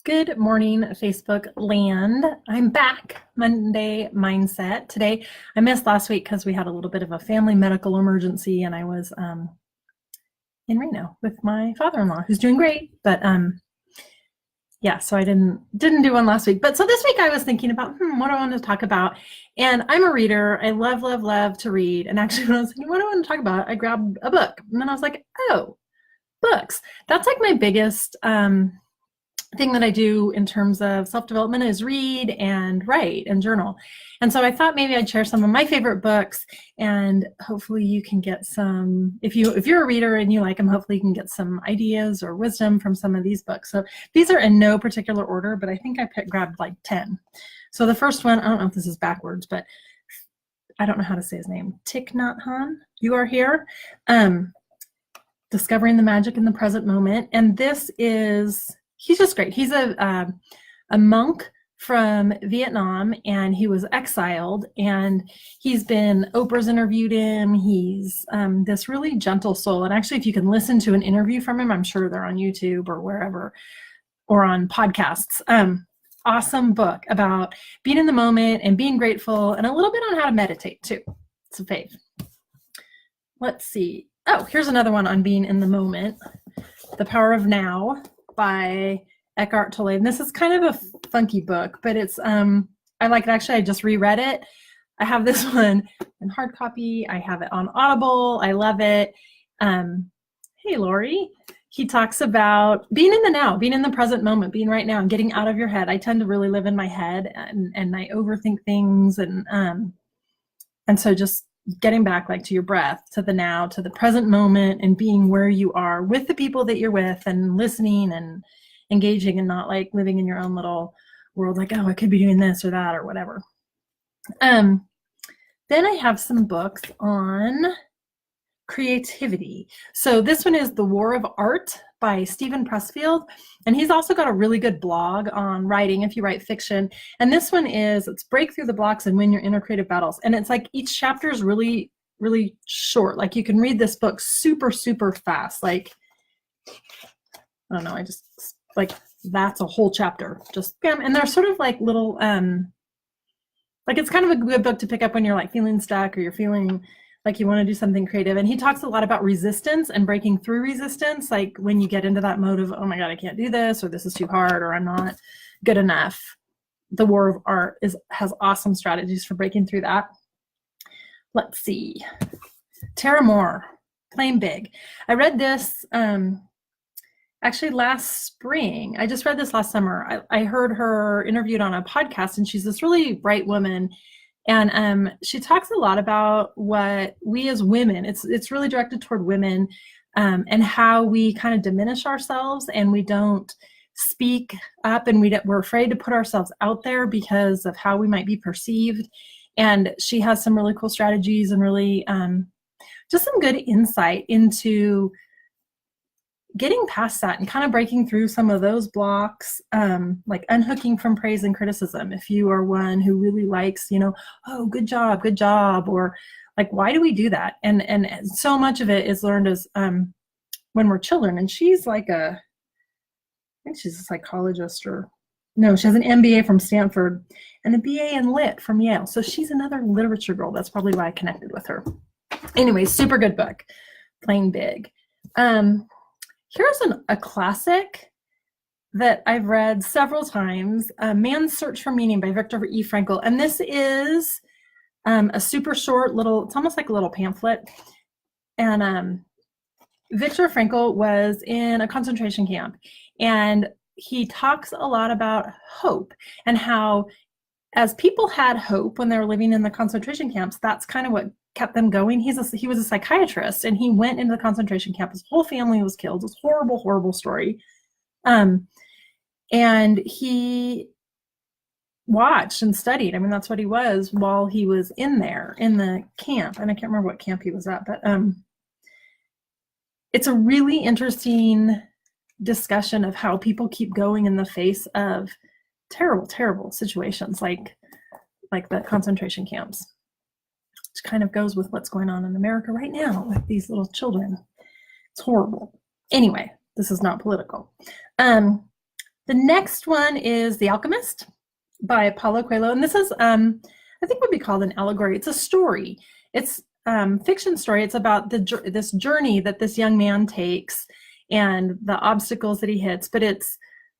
Good morning, Facebook land. I'm back. Monday Mindset. Today, I missed last week because we had a little bit of a family medical emergency, and I was in Reno with my father-in-law, who's doing great. But yeah, so I didn't do one last week. But so this week I was thinking about what do I want to talk about, and I'm a reader. I love to read. And actually, when I was thinking, what do I want to talk about, I grabbed a book, and then I was like, oh, books. That's like my biggest thing that I do in terms of self-development is read and write and journal. And so I thought maybe I'd share some of my favorite books, and hopefully you can get some, if you're a reader and you like them, hopefully you can get some ideas or wisdom from some of these books. So these are in no particular order, but I think I grabbed like 10. So the first one, I don't know if this is backwards, but I don't know how to say his name. Thich Nhat Hanh, You Are Here. Discovering the Magic in the Present Moment. And this is, he's just great. He's a monk from Vietnam, and he was exiled, and Oprah's interviewed him. He's this really gentle soul. And actually, if you can listen to an interview from him, I'm sure they're on YouTube or wherever, or on podcasts. Awesome book about being in the moment and being grateful, and a little bit on how to meditate too. It's a fave. Let's see. Oh, here's another one on being in the moment. The Power of Now by Eckhart Tolle. And this is kind of a funky book, but it's I like it. Actually, I just reread it. I have this one in hard copy. I have it on Audible. I love it. Hey, Lori. He talks about being in the now, being in the present moment, being right now, and getting out of your head. I tend to really live in my head, and I overthink things, and so just getting back like to your breath, to the now, to the present moment, and being where you are with the people that you're with, and listening and engaging, and not like living in your own little world, like, oh, I could be doing this or that or whatever. Then I have some books on creativity. So this one is The War of Art by Stephen Pressfield, and he's also got a really good blog on writing if you write fiction. And this one it's Break Through the Blocks and Win Your Inner Creative Battles. And it's like each chapter is really, really short. Like you can read this book super, super fast. Like, I don't know, I just like, that's a whole chapter, just bam. And they're sort of like little, like it's kind of a good book to pick up when you're like feeling stuck, or you're feeling like you want to do something creative. And he talks a lot about resistance and breaking through resistance. Like when you get into that mode of, oh my God, I can't do this, or this is too hard, or I'm not good enough. The War of Art has awesome strategies for breaking through that. Let's see. Tara Moore, Playing Big. I read this actually last spring. I just read this last summer. I heard her interviewed on a podcast, and she's this really bright woman. And she talks a lot about what we as women, it's really directed toward women, and how we kind of diminish ourselves, and we don't speak up, and we're afraid to put ourselves out there because of how we might be perceived. And she has some really cool strategies, and really just some good insight into getting past that and kind of breaking through some of those blocks, like unhooking from praise and criticism. If you are one who really likes, oh, good job, or like, why do we do that? And so much of it is learned as when we're children. And she's like I think she's a psychologist, or no, she has an MBA from Stanford and a BA in Lit from Yale. So she's another literature girl. That's probably why I connected with her. Anyway, super good book, Playing Big. Here's a classic that I've read several times, Man's Search for Meaning by Viktor E. Frankl. And this is a super short little, it's almost like a little pamphlet. And Viktor Frankl was in a concentration camp, and he talks a lot about hope, and how as people had hope when they were living in the concentration camps, that's kind of what kept them going. He was a psychiatrist, and he went into the concentration camp. His whole family was killed. It was a horrible, horrible story. And he watched and studied. I mean, that's what he was while he was in there in the camp. And I can't remember what camp he was at, but it's a really interesting discussion of how people keep going in the face of terrible, terrible situations like the concentration camps, which kind of goes with what's going on in America right now with these little children. It's horrible. Anyway, this is not political. The next one is The Alchemist by Paulo Coelho. And this is, I think would be called an allegory. It's a story. It's fiction story. It's about this journey that this young man takes and the obstacles that he hits, but it's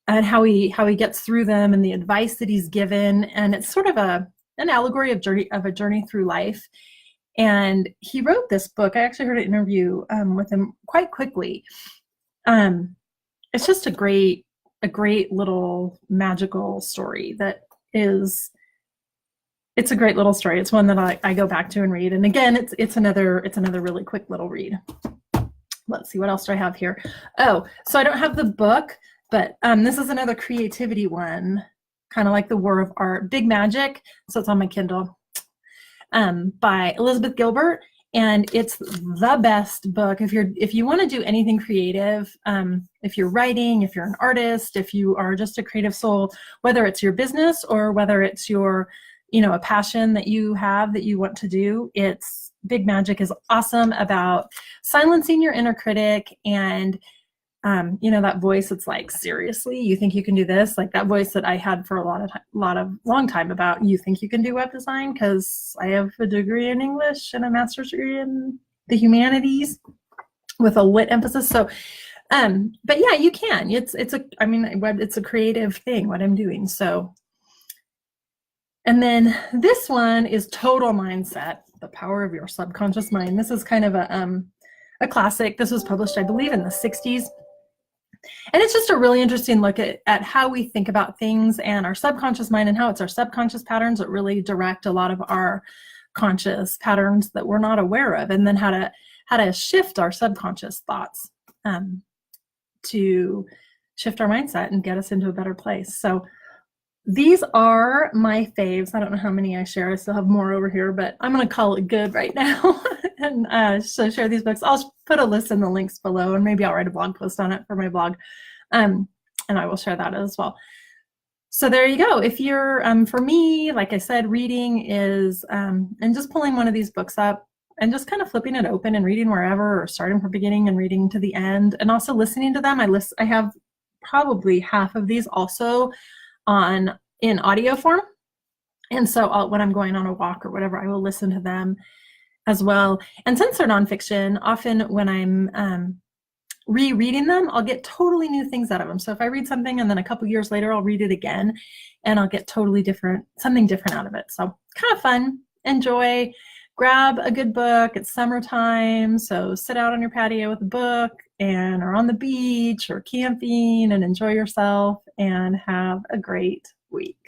and how he gets through them and the advice that he's given. And it's sort of an allegory of a journey through life. And he wrote this book. I actually heard an interview with him quite quickly. It's just a great little magical story it's a great little story. It's one that I go back to and read. And again, it's another really quick little read. Let's see, what else do I have here? Oh, so I don't have the book, but this is another creativity one, kind of like The War of Art, Big Magic. So it's on my Kindle, by Elizabeth Gilbert. And it's the best book if you want to do anything creative, if you're writing, if you're an artist, if you are just a creative soul, whether it's your business or whether it's your, a passion that you have that you want to do. Big Magic is awesome about silencing your inner critic and that voice that's like, seriously, you think you can do this? Like that voice that I had for a long time about, you think you can do web design? Because I have a degree in English and a master's degree in the humanities with a lit emphasis. So, but yeah, you can. It's a creative thing, what I'm doing. So, and then this one is Total Mindset, The Power of Your Subconscious Mind. This is kind of a classic. This was published, I believe, in the 60s. And it's just a really interesting look at how we think about things and our subconscious mind and how it's our subconscious patterns that really direct a lot of our conscious patterns that we're not aware of, and then how to shift our subconscious thoughts to shift our mindset and get us into a better place. So these are my faves. I don't know how many I share. I still have more over here, but I'm going to call it good right now. And so share these books. I'll put a list in the links below, and maybe I'll write a blog post on it for my blog. And I will share that as well. So there you go. If you're, for me, like I said, reading is, and just pulling one of these books up and just kind of flipping it open and reading wherever, or starting from the beginning and reading to the end, and also listening to them. I have probably half of these also in audio form. And so when I'm going on a walk or whatever, I will listen to them as well. And since they're nonfiction, often when I'm rereading them, I'll get totally new things out of them. So if I read something and then a couple years later, I'll read it again and I'll get something different out of it. So kind of fun, enjoy, grab a good book. It's summertime, so sit out on your patio with a book or on the beach or camping and enjoy yourself and have a great week.